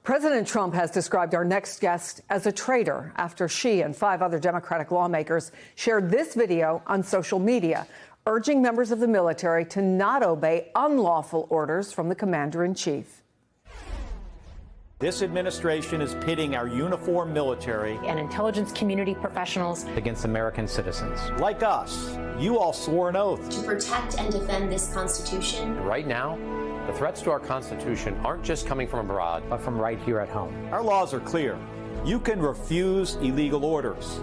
President Trump has described our next guest as a traitor after she and 5 other Democratic lawmakers shared this video on social media, urging members of the military to not obey unlawful orders from the commander-in-chief. This administration is pitting our uniformed military and intelligence community professionals against American citizens. like us. You all swore an oath to protect and defend this Constitution. Right now, the threats to our Constitution aren't just coming from abroad, but from right here at home. Our laws are clear. You can refuse illegal orders.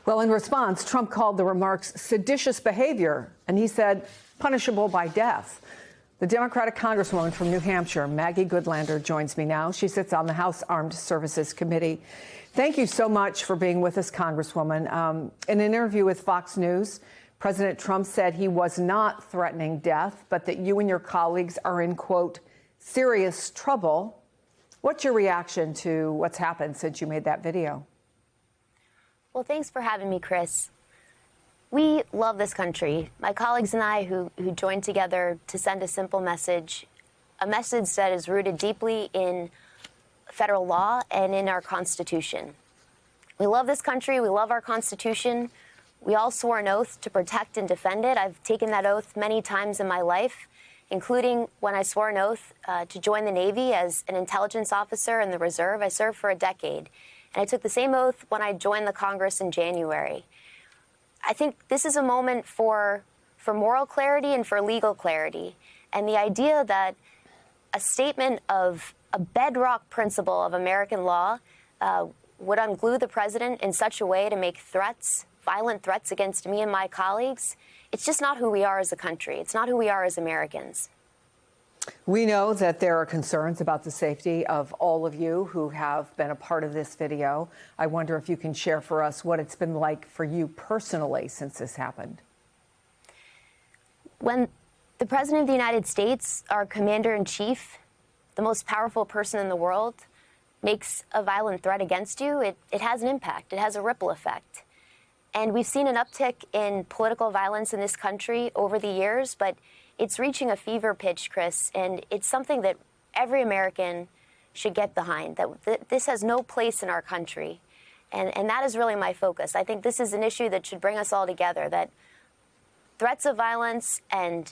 Well, in response, Trump called the remarks seditious behavior, and he said punishable by death. The Democratic Congresswoman from New Hampshire, Maggie Goodlander, joins me now. She sits on the House Armed Services Committee. Thank you so much for being with us, Congresswoman. In an interview with Fox News, President Trump said he was not threatening death, but that you and your colleagues are in, quote, serious trouble. What's your reaction to what's happened since you made that video? Well, thanks for having me, Chris. We love this country. My colleagues and I who joined together to send a simple message, a message that is rooted deeply in federal law and in our Constitution. We love this country. We love our Constitution. We all swore an oath to protect and defend it. I've taken that oath many times in my life, including when I swore an oath to join the Navy as an intelligence officer in the Reserve. I served for a decade. And I took the same oath when I joined the Congress in January. I think this is a moment for moral clarity and for legal clarity. And the idea that a statement of a bedrock principle of American law would unglue the president in such a way to make threats, violent threats against me and my colleagues, it's just not who we are as a country. It's not who we are as Americans. We know that there are concerns about the safety of all of you who have been a part of this video. I wonder if you can share for us what it's been like for you personally since this happened. When The President of the United States, our Commander-in-Chief, the most powerful person in the world, makes a violent threat against you, it has an impact. It has a ripple effect. And we've seen an uptick in political violence in this country over the years, but it's reaching a fever pitch, Chris, and it's something that every American should get behind, that this has no place in our country. And that is really my focus. I think this is an issue that should bring us all together, that threats of violence and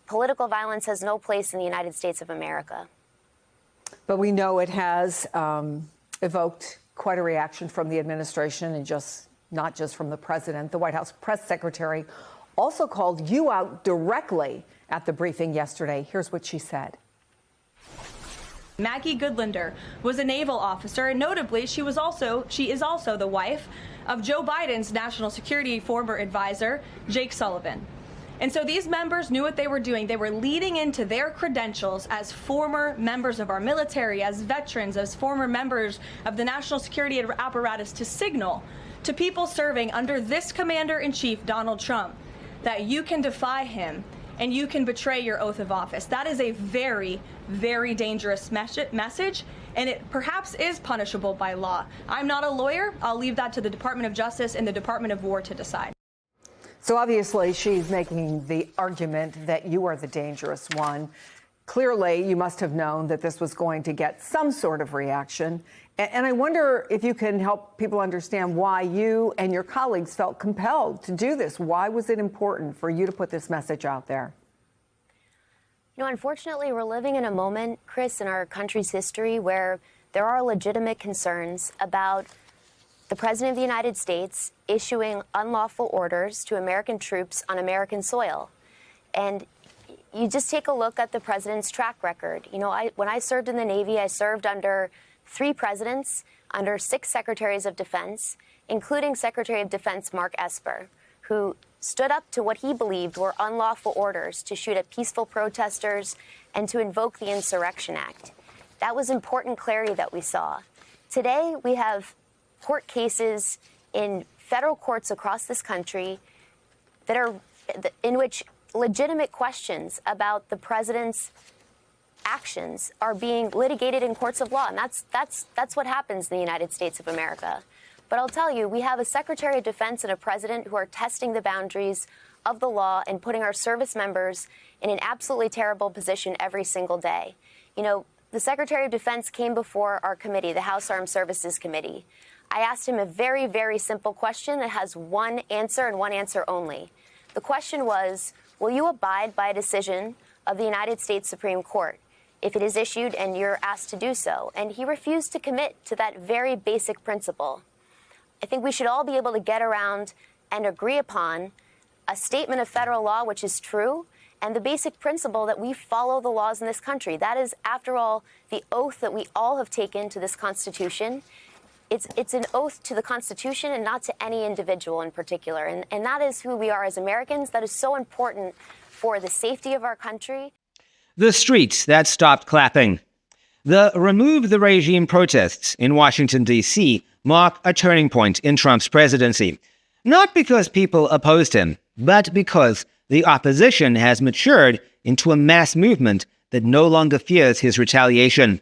political violence has no place in the United States of America. But we know it has evoked quite a reaction from the administration and not just from the president. The White House press secretary also called you out directly at the briefing yesterday. Here's what she said. Maggie Goodlander was a naval officer, and notably, she is also the wife of Joe Biden's national security former advisor, Jake Sullivan. And so these members knew what they were doing. They were leading into their credentials as former members of our military, as veterans, as former members of the national security apparatus to signal to people serving under this commander-in-chief, Donald Trump, that you can defy him and you can betray your oath of office. That is a very, very dangerous message, and it perhaps is punishable by law. I'm not a lawyer. I'll leave that to the Department of Justice and the Department of War to decide. So obviously she's making the argument that you are the dangerous one. Clearly, you must have known that this was going to get some sort of reaction. And I wonder if you can help people understand why you and your colleagues felt compelled to do this. Why was it important for you to put this message out there? You know, unfortunately, we're living in a moment, Chris, in our country's history where there are legitimate concerns about the President of the United States issuing unlawful orders to American troops on American soil. And you just take a look at the president's track record. You know, when I served in the Navy, I served under 3 presidents, under 6 secretaries of defense, including Secretary of Defense Mark Esper, who stood up to what he believed were unlawful orders to shoot at peaceful protesters and to invoke the Insurrection Act. That was important clarity that we saw. Today, we have court cases in federal courts across this country that are in which legitimate questions about the president's actions are being litigated in courts of law. And that's what happens in the United States of America. But I'll tell you, we have a Secretary of Defense and a president who are testing the boundaries of the law and putting our service members in an absolutely terrible position every single day. You know, the Secretary of Defense came before our committee, the House Armed Services Committee. I asked him a very, very simple question that has one answer and one answer only. The question was, will you abide by a decision of the United States Supreme Court if it is issued and you're asked to do so? And he refused to commit to that very basic principle. I think we should all be able to get around and agree upon a statement of federal law which is true, and the basic principle that we follow the laws in this country. That is, after all, the oath that we all have taken to this Constitution. It's an oath to the Constitution and not to any individual in particular. And that is who we are as Americans. That is so important for the safety of our country. The streets that stopped clapping. The Remove the Regime protests in Washington, D.C. mark a turning point in Trump's presidency. Not because people opposed him, but because the opposition has matured into a mass movement that no longer fears his retaliation.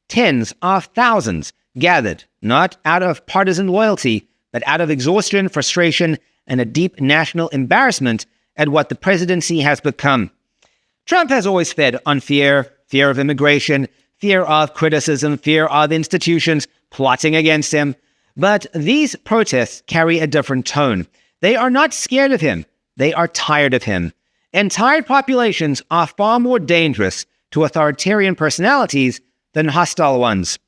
Tens of thousands gathered, not out of partisan loyalty, but out of exhaustion, frustration, and a deep national embarrassment at what the presidency has become. Trump has always fed on fear of immigration, fear of criticism, fear of institutions plotting against him. But these protests carry a different tone. They are not scared of him. They are tired of him. And tired populations are far more dangerous to authoritarian personalities than hostile ones.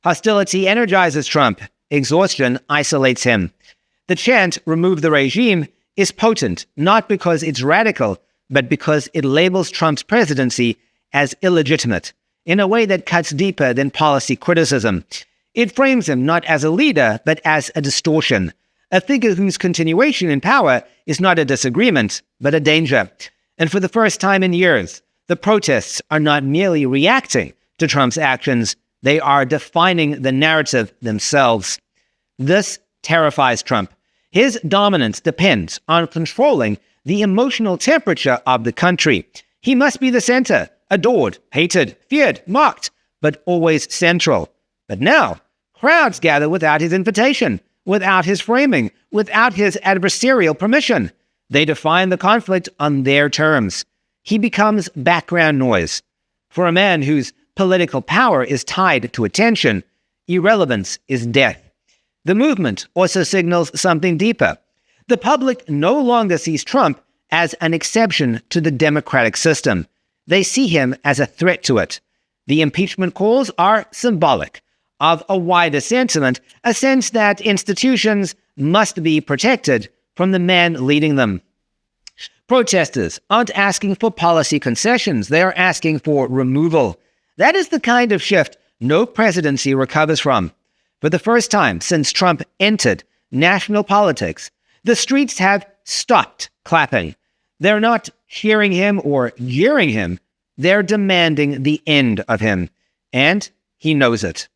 Hostility energizes Trump. Exhaustion isolates him. The chant, "Remove the regime," is potent, not because it's radical, but because it labels Trump's presidency as illegitimate, in a way that cuts deeper than policy criticism. It frames him not as a leader, but as a distortion, a figure whose continuation in power is not a disagreement, but a danger. And for the first time in years, the protests are not merely reacting to Trump's actions, they are defining the narrative themselves. This terrifies Trump. His dominance depends on controlling the emotional temperature of the country. He must be the center, adored, hated, feared, mocked, but always central. But now, crowds gather without his invitation, without his framing, without his adversarial permission. They define the conflict on their terms. He becomes background noise. For a man whose political power is tied to attention, irrelevance is death. The movement also signals something deeper. The public no longer sees Trump as an exception to the democratic system. They see him as a threat to it. The impeachment calls are symbolic of a wider sentiment, a sense that institutions must be protected from the man leading them. Protesters aren't asking for policy concessions. They are asking for removal. That is the kind of shift no presidency recovers from. For the first time since Trump entered national politics, the streets have stopped clapping. They're not cheering him or jeering him. They're demanding the end of him. And he knows it.